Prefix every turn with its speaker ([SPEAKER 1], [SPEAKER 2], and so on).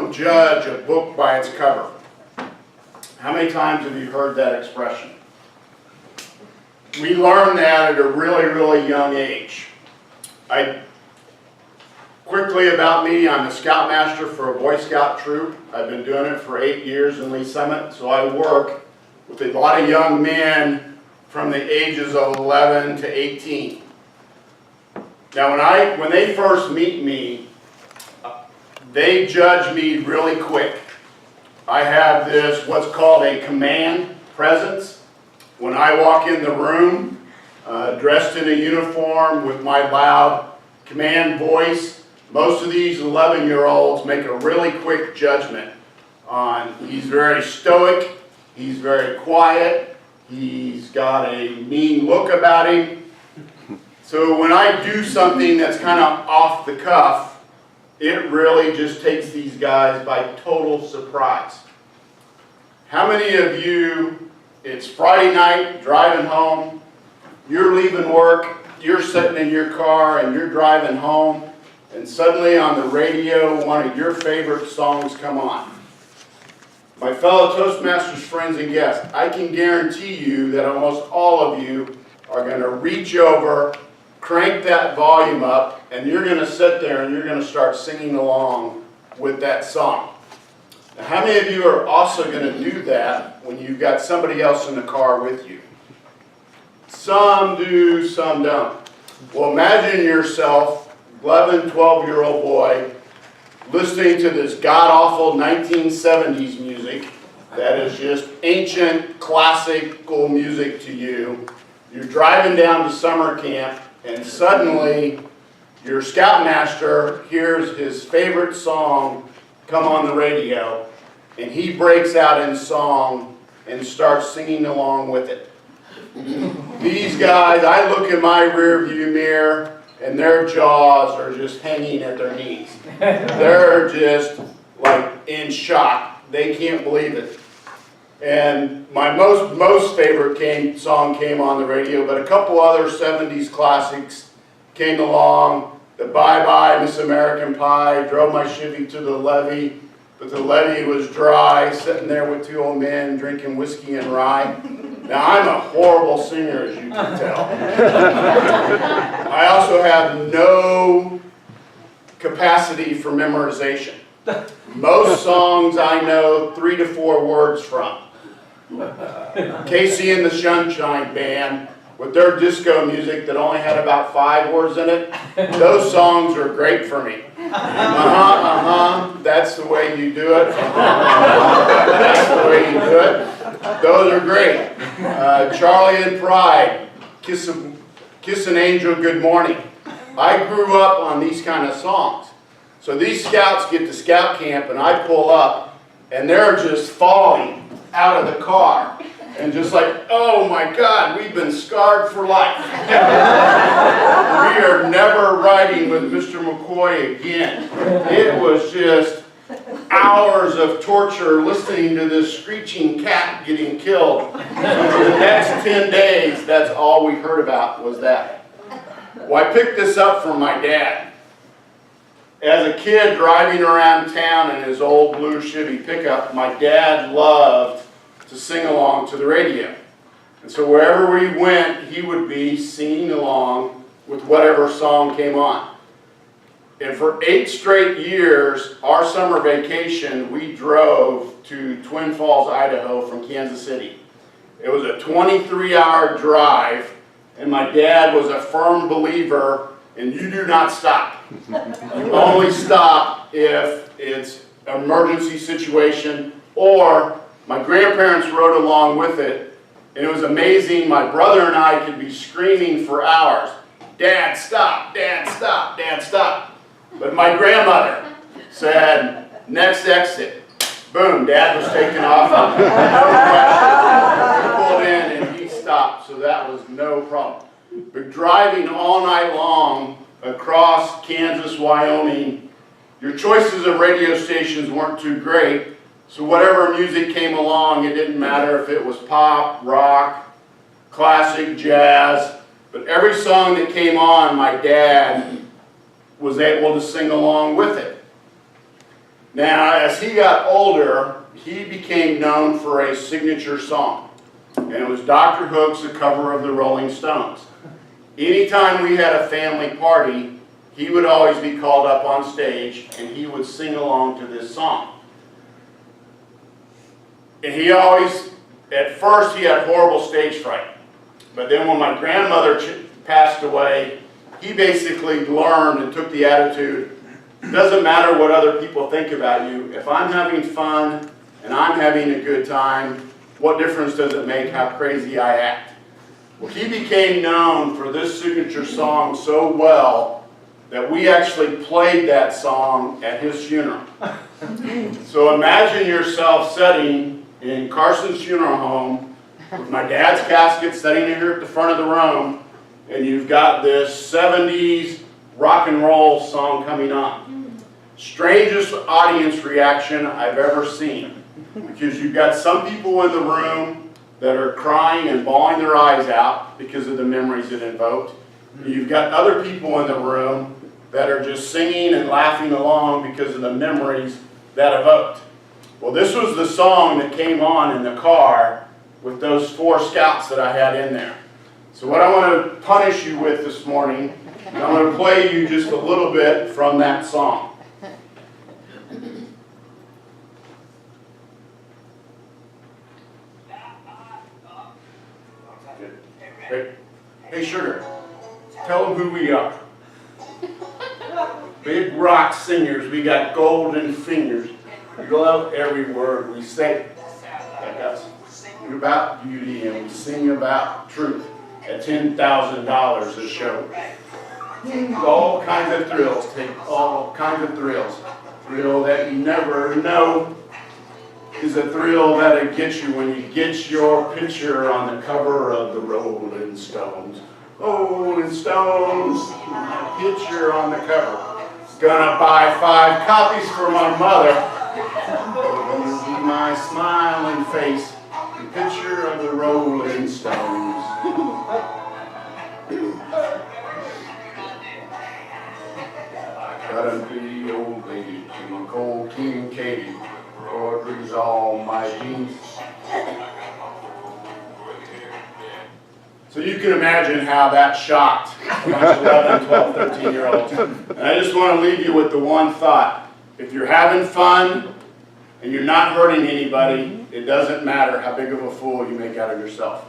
[SPEAKER 1] don't judge a book by its cover. How many times have you heard that expression? We learn that at a really, really young age. Quickly about me, I'm a scoutmaster for a Boy Scout troop. I've been doing it for 8 years in Lee Summit, so I work with a lot of young men from the ages of 11 to 18. Now when they first meet me, they judge me really quick. I have this, what's called a command presence. When I walk in the room, dressed in a uniform with my loud command voice, most of these 11-year-olds make a really quick judgment on, he's very stoic, he's very quiet, he's got a mean look about him. So when I do something that's kind of off the cuff, it really just takes these guys by total surprise. How many of you, it's Friday night, driving home, you're leaving work, you're sitting in your car and you're driving home, and suddenly on the radio, one of your favorite songs come on. My fellow Toastmasters friends and guests, I can guarantee you that almost all of you are going to reach over, crank that volume up, and you're going to sit there and you're going to start singing along with that song. Now, how many of you are also going to do that when you've got somebody else in the car with you? Some do, some don't. Well, imagine yourself, 11, 12-year-old boy, listening to this god-awful 1970s music that is just ancient, classical music to you. You're driving down to summer camp, and suddenly your scoutmaster hears his favorite song come on the radio, and he breaks out in song and starts singing along with it. These guys, I look in my rearview mirror, and their jaws are just hanging at their knees. They're just like in shock. They can't believe it. And my most favorite song came on the radio, but a couple other 70s classics came along. The Bye Bye Miss American Pie, Drove My Chevy to the Levee, but the levee was dry, sitting there with two old men drinking whiskey and rye. Now, I'm a horrible singer, as you can tell. I also have no capacity for memorization. Most songs I know 3 to 4 words from. Casey and the Sunshine Band, with their disco music that only had about 5 words in it, those songs are great for me. That's the way you do it. That's the way you do it. Those are great. Charlie and Pride, Kiss an Angel, Good Morning. I grew up on these kind of songs. So these scouts get to scout camp and I pull up and they're just falling out of the car. And just like, oh my God, we've been scarred for life. We are never riding with Mr. McCaughey again. It was just hours of torture listening to this screeching cat getting killed. So for the next 10 days, that's all we heard about was that. Well, I picked this up from my dad. As a kid driving around town in his old blue Chevy pickup, my dad loved to sing along to the radio. And so wherever we went, he would be singing along with whatever song came on. And for 8 straight years, our summer vacation, we drove to Twin Falls, Idaho from Kansas City. It was a 23-hour drive, and my dad was a firm believer in you do not stop. You only stop if it's an emergency situation, or my grandparents rode along with it, and it was amazing. My brother and I could be screaming for hours, "Dad, stop! Dad, stop! Dad, stop!" But my grandmother said, "Next exit." Boom, Dad was taken off. He pulled in and he stopped, so that was no problem. But driving all night long across Kansas, Wyoming, your choices of radio stations weren't too great, so whatever music came along, it didn't matter if it was pop, rock, classic, jazz, but every song that came on, my dad was able to sing along with it. Now, as he got older, he became known for a signature song. And it was Dr. Hook's A Cover of the Rolling Stones. Anytime we had a family party, he would always be called up on stage and he would sing along to this song. And he always, at first he had horrible stage fright. But then when my grandmother passed away, he basically learned and took the attitude, it doesn't matter what other people think about you. If I'm having fun and I'm having a good time, what difference does it make how crazy I act? Well, he became known for this signature song so well that we actually played that song at his funeral. So imagine yourself sitting in Carson's funeral home with my dad's casket sitting here at the front of the room, and you've got this 70s rock and roll song coming on. Strangest audience reaction I've ever seen, because you've got some people in the room that are crying and bawling their eyes out because of the memories it invoked. You've got other people in the room that are just singing and laughing along because of the memories that evoked. Well, this was the song that came on in the car with those 4 scouts that I had in there. So what I want to punish you with this morning, I'm going to play you just a little bit from that song. Hey, Sugar, tell them who we are. Big rock singers, we got golden fingers. We love every word we say. Like us. We're about beauty and we sing about truth at $10,000 a show. All kinds of thrills, take all kinds of thrills. Thrill that you never know is a thrill that'll get you when you get your picture on the cover of the Rolling Stones. Rolling Stones, my picture on the cover. Gonna buy 5 copies for my mother. You'll be my smiling face, the picture of the Rolling Stones. Got a pretty old lady, King Cole, King Katie, Audrey's all my jeans. So you can imagine how that shocked a bunch of 11, 12, 13-year-olds. And I just want to leave you with the one thought. If you're having fun and you're not hurting anybody, it doesn't matter how big of a fool you make out of yourself.